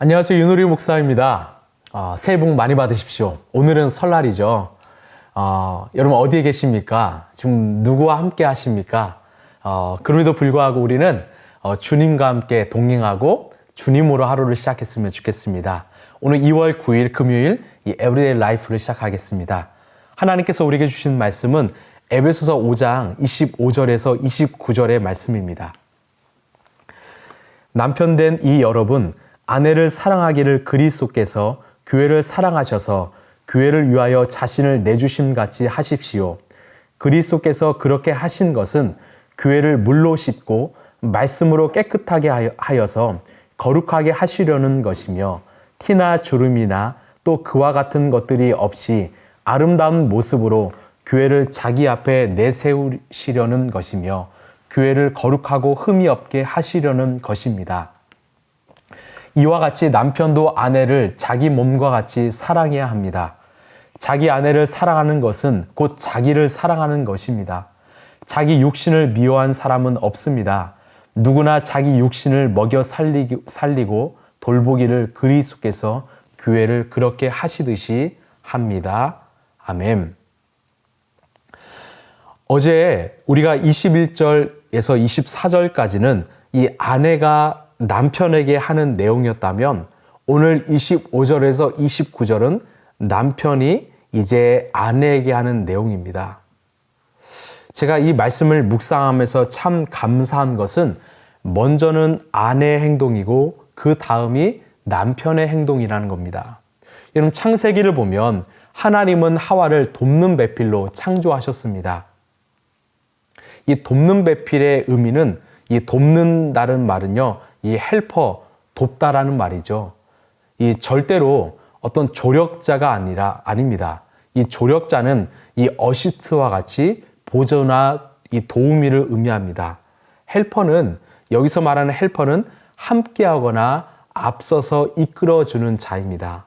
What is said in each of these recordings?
안녕하세요. 윤우리 목사입니다. 새해 복 많이 받으십시오. 오늘은 설날이죠. 여러분 어디에 계십니까? 지금 누구와 함께 하십니까? 그럼에도 불구하고 우리는 주님과 함께 동행하고 주님으로 하루를 시작했으면 좋겠습니다. 오늘 2월 9일 금요일 이 에브리데이 라이프를 시작하겠습니다. 하나님께서 우리에게 주신 말씀은 에베소서 5장 25절에서 29절의 말씀입니다. 남편 된 이 여러분, 아내를 사랑하기를 그리스도께서 교회를 사랑하셔서 교회를 위하여 자신을 내주심 같이 하십시오. 그리스도께서 그렇게 하신 것은 교회를 물로 씻고 말씀으로 깨끗하게 하여서 거룩하게 하시려는 것이며 티나 주름이나 또 그와 같은 것들이 없이 아름다운 모습으로 교회를 자기 앞에 내세우시려는 것이며 교회를 거룩하고 흠이 없게 하시려는 것입니다. 이와 같이 남편도 아내를 자기 몸과 같이 사랑해야 합니다. 자기 아내를 사랑하는 것은 곧 자기를 사랑하는 것입니다. 자기 육신을 미워한 사람은 없습니다. 누구나 자기 육신을 먹여 살리고 돌보기를 그리스도께서 교회를 그렇게 하시듯이 합니다. 아멘. 어제 우리가 21절에서 24절까지는 이 아내가 남편에게 하는 내용이었다면 오늘 25절에서 29절은 남편이 이제 아내에게 하는 내용입니다. 제가 이 말씀을 묵상하면서 참 감사한 것은 먼저는 아내의 행동이고 그 다음이 남편의 행동이라는 겁니다. 여러분 창세기를 보면 하나님은 하와를 돕는 배필로 창조하셨습니다. 이 돕는 배필의 의미는 이 돕는다는 말은요, 이 헬퍼, 돕다라는 말이죠. 이 절대로 어떤 조력자가 아닙니다. 이 조력자는 이 어시스트와 같이 보조나 이 도우미를 의미합니다. 헬퍼는, 여기서 말하는 헬퍼는 함께하거나 앞서서 이끌어주는 자입니다.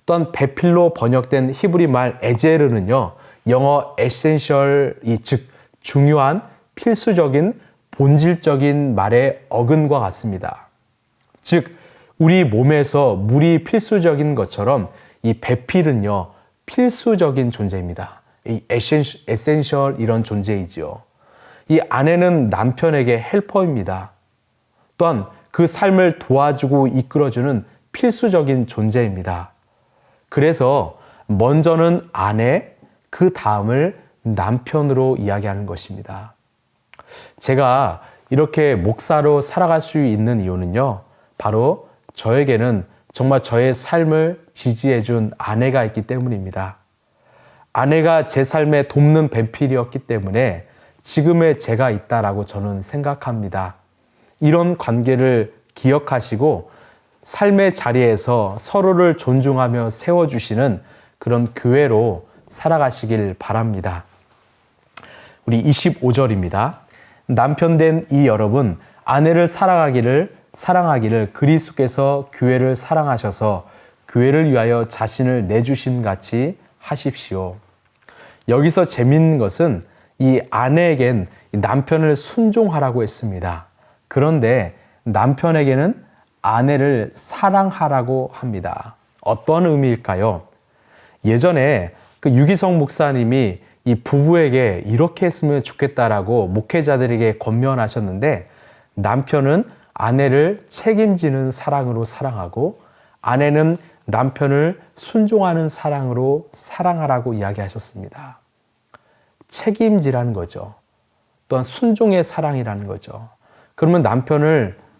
또한 배필로 번역된 히브리 말 에제르는요, 영어 에센셜, 즉 중요한 필수적인 본질적인 말의 어근과 같습니다. 즉 우리 몸에서 물이 필수적인 것처럼 이 배필은요 필수적인 존재입니다. 이 에센셜 이런 존재이지요. 이 아내는 남편에게 헬퍼입니다. 또한 그 삶을 도와주고 이끌어주는 필수적인 존재입니다. 그래서 먼저는 아내, 그 다음을 남편으로 이야기하는 것입니다. 제가 이렇게 목사로 살아갈 수 있는 이유는요, 바로 저에게는 정말 저의 삶을 지지해준 아내가 있기 때문입니다. 아내가 제 삶에 돕는 배필이었기 때문에 지금의 제가 있다라고 저는 생각합니다. 이런 관계를 기억하시고 삶의 자리에서 서로를 존중하며 세워주시는 그런 교회로 살아가시길 바랍니다. 우리 25절입니다. 남편 된 이 여러분, 아내를 사랑하기를 그리스도께서 교회를 사랑하셔서 교회를 위하여 자신을 내주심 같이 하십시오. 여기서 재미있는 것은 이 아내에겐 남편을 순종하라고 했습니다. 그런데 남편에게는 아내를 사랑하라고 합니다. 어떤 의미일까요? 예전에 그 유기성 목사님이 이 부부에게 이렇게 했으면 좋겠다라고 목회자들에게 권면하셨는데, 남편은 아내를 책임지는 사랑으로 사랑하고 아내는 남편을 순종하는 사랑으로 사랑하라고 이야기하셨습니다. 책임지라는 거죠. 또한 순종의 사랑이라는 거죠. 그러면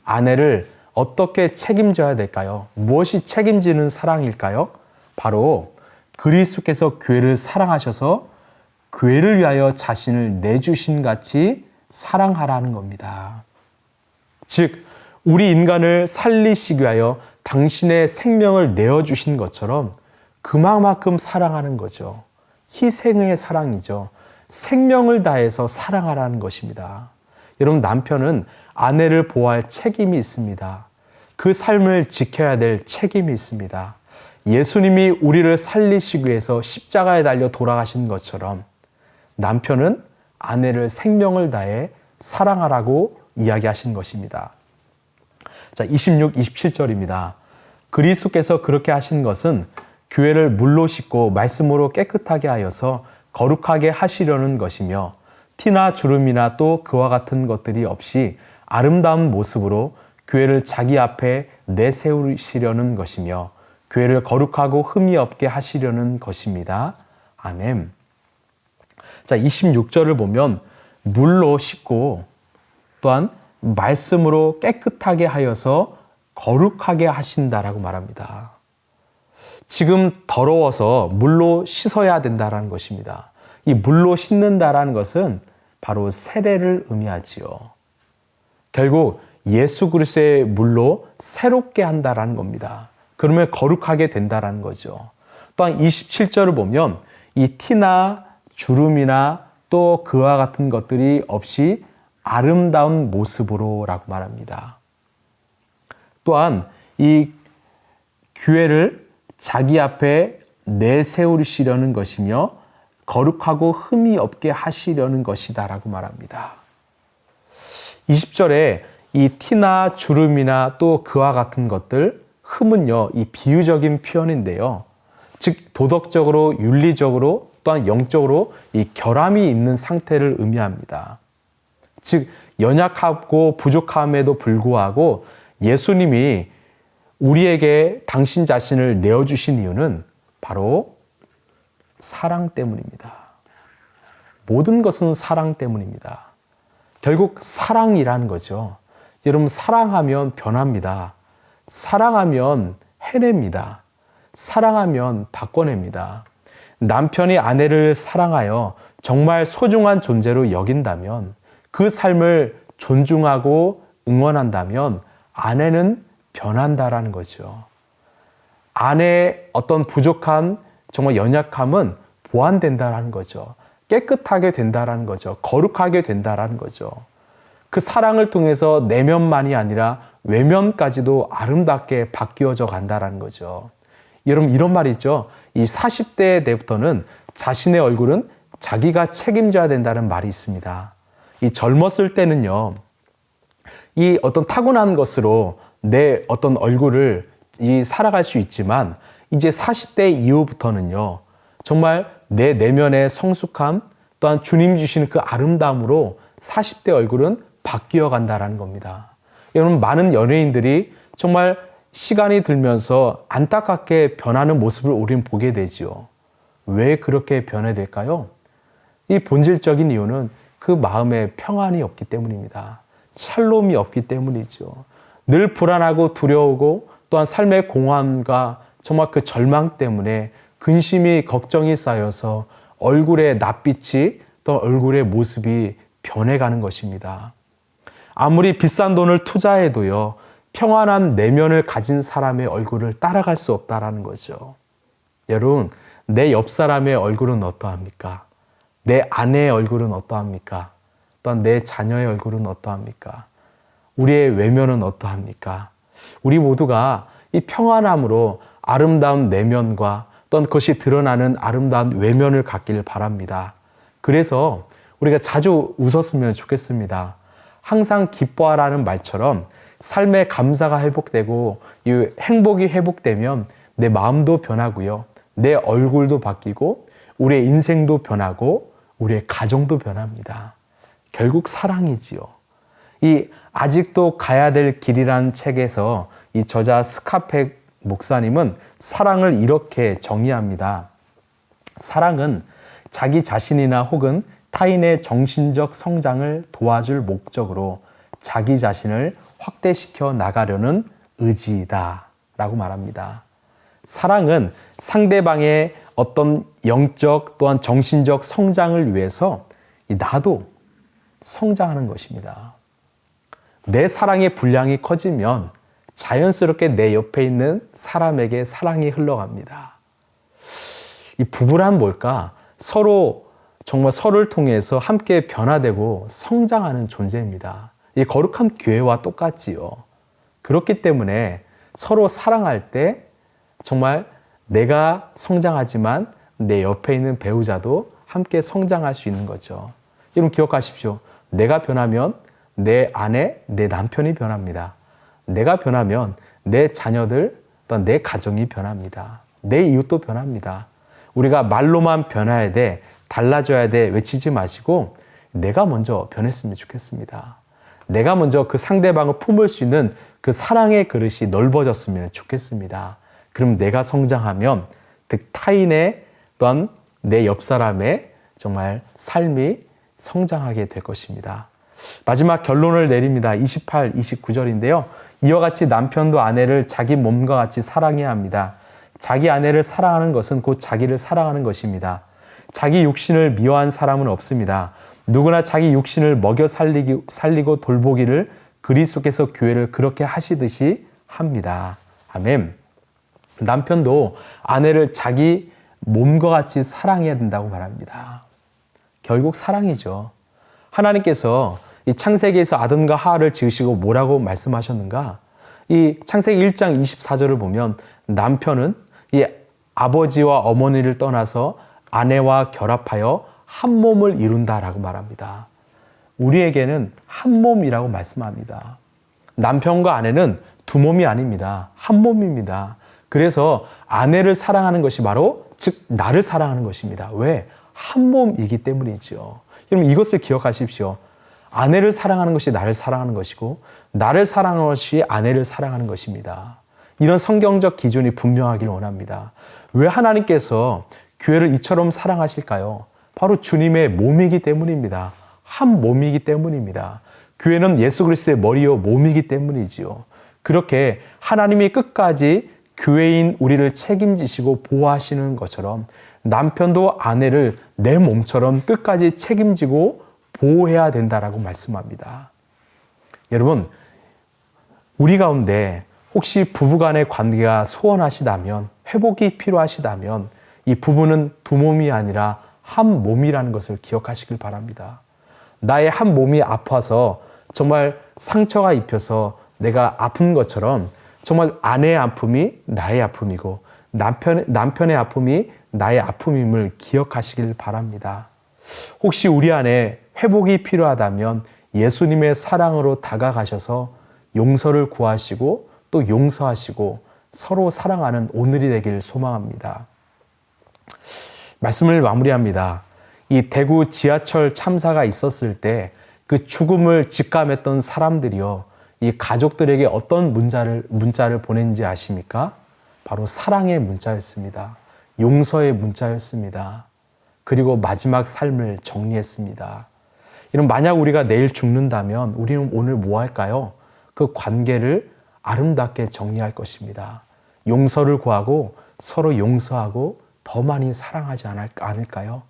아내를 어떻게 책임져야 될까요? 무엇이 책임지는 사랑일까요? 바로 그리스도께서 교회를 사랑하셔서 교회를 위하여 자신을 내주신 같이 사랑하라는 겁니다. 즉 우리 인간을 살리시기 위하여 당신의 생명을 내어주신 것처럼 그만큼 사랑하는 거죠. 희생의 사랑이죠. 생명을 다해서 사랑하라는 것입니다. 여러분 남편은 아내를 보호할 책임이 있습니다. 그 삶을 지켜야 될 책임이 있습니다. 예수님이 우리를 살리시기 위해서 십자가에 달려 돌아가신 것처럼 남편은 아내를 생명을 다해 사랑하라고 이야기하신 것입니다. 자, 26, 27절입니다. 그리스도께서 그렇게 하신 것은 교회를 물로 씻고 말씀으로 깨끗하게 하여서 거룩하게 하시려는 것이며 티나 주름이나 또 그와 같은 것들이 없이 아름다운 모습으로 교회를 자기 앞에 내세우시려는 것이며 교회를 거룩하고 흠이 없게 하시려는 것입니다. 아멘. 자, 26절을 보면 물로 씻고 또한 말씀으로 깨끗하게 하여서 거룩하게 하신다라고 말합니다. 지금 더러워서 물로 씻어야 된다라는 것입니다. 이 물로 씻는다라는 것은 바로 세례를 의미하지요. 결국 예수 그리스도의 물로 새롭게 한다라는 겁니다. 그러면 거룩하게 된다라는 거죠. 또한 27절을 보면 이 티나 주름이나 또 그와 같은 것들이 없이 아름다운 모습으로 라고 말합니다. 또한 이 교회를 자기 앞에 내세우시려는 것이며 거룩하고 흠이 없게 하시려는 것이다 라고 말합니다. 20절에 이 티나 주름이나 또 그와 같은 것들, 흠은요, 이 비유적인 표현인데요. 즉 도덕적으로, 윤리적으로, 또한 영적으로 이 결함이 있는 상태를 의미합니다. 즉 연약하고 부족함에도 불구하고 예수님이 우리에게 당신 자신을 내어주신 이유는 바로 사랑 때문입니다. 모든 것은 사랑 때문입니다. 결국 사랑이라는 거죠. 여러분, 사랑하면 변합니다. 사랑하면 해냅니다. 사랑하면 바꿔냅니다. 남편이 아내를 사랑하여 정말 소중한 존재로 여긴다면, 그 삶을 존중하고 응원한다면 아내는 변한다라는 거죠. 아내의 어떤 부족한 정말 연약함은 보완된다라는 거죠. 깨끗하게 된다라는 거죠. 거룩하게 된다라는 거죠. 그 사랑을 통해서 내면만이 아니라 외면까지도 아름답게 바뀌어져 간다라는 거죠. 여러분, 이런 말이 있죠. 이 40대 때부터는 자신의 얼굴은 자기가 책임져야 된다는 말이 있습니다. 이 젊었을 때는요, 이 어떤 타고난 것으로 내 어떤 얼굴을 살아갈 수 있지만, 이제 40대 이후부터는요, 정말 내 내면의 성숙함, 또한 주님 주시는 그 아름다움으로 40대 얼굴은 바뀌어 간다라는 겁니다. 여러분, 많은 연예인들이 정말 시간이 들면서 안타깝게 변하는 모습을 우리는 보게 되지요. 왜 그렇게 변해될까요? 이 본질적인 이유는 그 마음에 평안이 없기 때문입니다. 샬롬이 없기 때문이죠. 늘 불안하고 두려우고 또한 삶의 공허함과 정말 그 절망 때문에 근심이, 걱정이 쌓여서 얼굴의 낯빛이 또 얼굴의 모습이 변해가는 것입니다. 아무리 비싼 돈을 투자해도요, 평안한 내면을 가진 사람의 얼굴을 따라갈 수 없다라는 거죠. 여러분, 내 옆 사람의 얼굴은 어떠합니까? 내 아내의 얼굴은 어떠합니까? 또한 내 자녀의 얼굴은 어떠합니까? 우리의 외면은 어떠합니까? 우리 모두가 이 평안함으로 아름다운 내면과 또한 그것이 드러나는 아름다운 외면을 갖기를 바랍니다. 그래서 우리가 자주 웃었으면 좋겠습니다. 항상 기뻐하라는 말처럼 삶의 감사가 회복되고 이 행복이 회복되면 내 마음도 변하고요, 내 얼굴도 바뀌고 우리의 인생도 변하고 우리의 가정도 변합니다. 결국 사랑이지요. 이 아직도 가야 될 길이라는 책에서 이 저자 스카펙 목사님은 사랑을 이렇게 정의합니다. 사랑은 자기 자신이나 혹은 타인의 정신적 성장을 도와줄 목적으로 자기 자신을 확대시켜 나가려는 의지이다 라고 말합니다. 사랑은 상대방의 어떤 영적 또한 정신적 성장을 위해서 나도 성장하는 것입니다. 내 사랑의 분량이 커지면 자연스럽게 내 옆에 있는 사람에게 사랑이 흘러갑니다. 이 부부란 뭘까? 서로 정말 서로를 통해서 함께 변화되고 성장하는 존재입니다. 이 거룩한 교회와 똑같지요. 그렇기 때문에 서로 사랑할 때 정말 내가 성장하지만 내 옆에 있는 배우자도 함께 성장할 수 있는 거죠. 여러분 기억하십시오. 내가 변하면 내 아내, 내 남편이 변합니다. 내가 변하면 내 자녀들, 또한 내 가정이 변합니다. 내 이웃도 변합니다. 우리가 말로만 변해야 돼, 달라져야 돼 외치지 마시고 내가 먼저 변했으면 좋겠습니다. 내가 먼저 그 상대방을 품을 수 있는 그 사랑의 그릇이 넓어졌으면 좋겠습니다. 그럼 내가 성장하면 타인의 또한 내 옆 사람의 정말 삶이 성장하게 될 것입니다. 마지막 결론을 내립니다. 28, 29절인데요. 이와 같이 남편도 아내를 자기 몸과 같이 사랑해야 합니다. 자기 아내를 사랑하는 것은 곧 자기를 사랑하는 것입니다. 자기 육신을 미워한 사람은 없습니다. 누구나 자기 육신을 먹여 살리고 돌보기를 그리스도께서 교회를 그렇게 하시듯이 합니다. 아멘. 남편도 아내를 자기 몸과 같이 사랑해야 된다고 말합니다. 결국 사랑이죠. 하나님께서 이 창세기에서 아담과 하와를 지으시고 뭐라고 말씀하셨는가? 이 창세기 1장 24절을 보면 남편은 이 아버지와 어머니를 떠나서 아내와 결합하여 한 몸을 이룬다라고 말합니다. 우리에게는 한 몸이라고 말씀합니다. 남편과 아내는 두 몸이 아닙니다. 한 몸입니다. 그래서 아내를 사랑하는 것이 바로 즉 나를 사랑하는 것입니다. 왜? 한 몸이기 때문이죠. 여러분 이것을 기억하십시오. 아내를 사랑하는 것이 나를 사랑하는 것이고 나를 사랑하는 것이 아내를 사랑하는 것입니다. 이런 성경적 기준이 분명하길 원합니다. 왜 하나님께서 교회를 이처럼 사랑하실까요? 바로 주님의 몸이기 때문입니다. 한 몸이기 때문입니다. 교회는 예수 그리스도의 머리요 몸이기 때문이지요. 그렇게 하나님이 끝까지 교회인 우리를 책임지시고 보호하시는 것처럼 남편도 아내를 내 몸처럼 끝까지 책임지고 보호해야 된다라고 말씀합니다. 여러분, 우리 가운데 혹시 부부간의 관계가 소원하시다면, 회복이 필요하시다면 이 부부는 두 몸이 아니라 한 몸이라는 것을 기억하시길 바랍니다. 나의 한 몸이 아파서 정말 상처가 입혀서 내가 아픈 것처럼 정말 아내의 아픔이 나의 아픔이고 남편의 아픔이 나의 아픔임을 기억하시길 바랍니다. 혹시 우리 안에 회복이 필요하다면 예수님의 사랑으로 다가가셔서 용서를 구하시고 또 용서하시고 서로 사랑하는 오늘이 되길 소망합니다. 말씀을 마무리합니다. 이 대구 지하철 참사가 있었을 때 그 죽음을 직감했던 사람들이요, 이 가족들에게 어떤 문자를 보낸지 아십니까? 바로 사랑의 문자였습니다. 용서의 문자였습니다. 그리고 마지막 삶을 정리했습니다. 이런 만약 우리가 내일 죽는다면 우리는 오늘 뭐 할까요? 그 관계를 아름답게 정리할 것입니다. 용서를 구하고 서로 용서하고 더 많이 사랑하지 않을까요?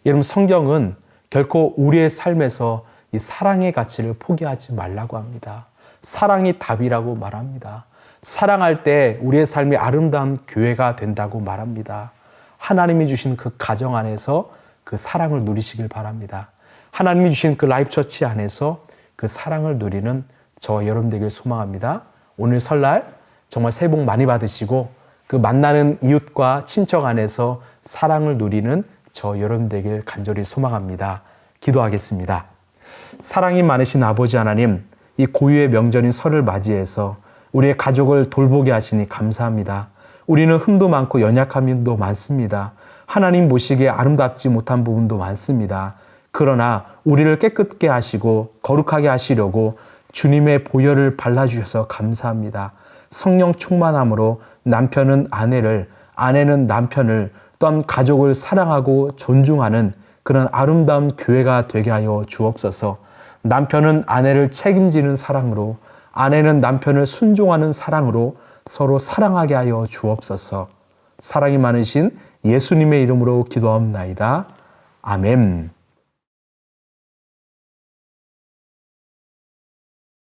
여러분 성경은 결코 우리의 삶에서 이 사랑의 가치를 포기하지 말라고 합니다. 사랑이 답이라고 말합니다. 사랑할 때 우리의 삶이 아름다운 교회가 된다고 말합니다. 하나님이 주신 그 가정 안에서 그 사랑을 누리시길 바랍니다. 하나님이 주신 그 라이프처치 안에서 그 사랑을 누리는 저와 여러분 되길 소망합니다. 오늘 설날 정말 새해 복 많이 받으시고 그 만나는 이웃과 친척 안에서 사랑을 누리는 저 여러분 되길 간절히 소망합니다. 기도하겠습니다. 사랑이 많으신 아버지 하나님, 이 고유의 명절인 설을 맞이해서 우리의 가족을 돌보게 하시니 감사합니다. 우리는 흠도 많고 연약함도 많습니다. 하나님 보시기에 아름답지 못한 부분도 많습니다. 그러나 우리를 깨끗게 하시고 거룩하게 하시려고 주님의 보혈을 발라주셔서 감사합니다. 성령 충만함으로 남편은 아내를, 아내는 남편을, 또한 가족을 사랑하고 존중하는 그런 아름다운 교회가 되게 하여 주옵소서. 남편은 아내를 책임지는 사랑으로, 아내는 남편을 순종하는 사랑으로 서로 사랑하게 하여 주옵소서. 사랑이 많으신 예수님의 이름으로 기도하옵나이다. 아멘.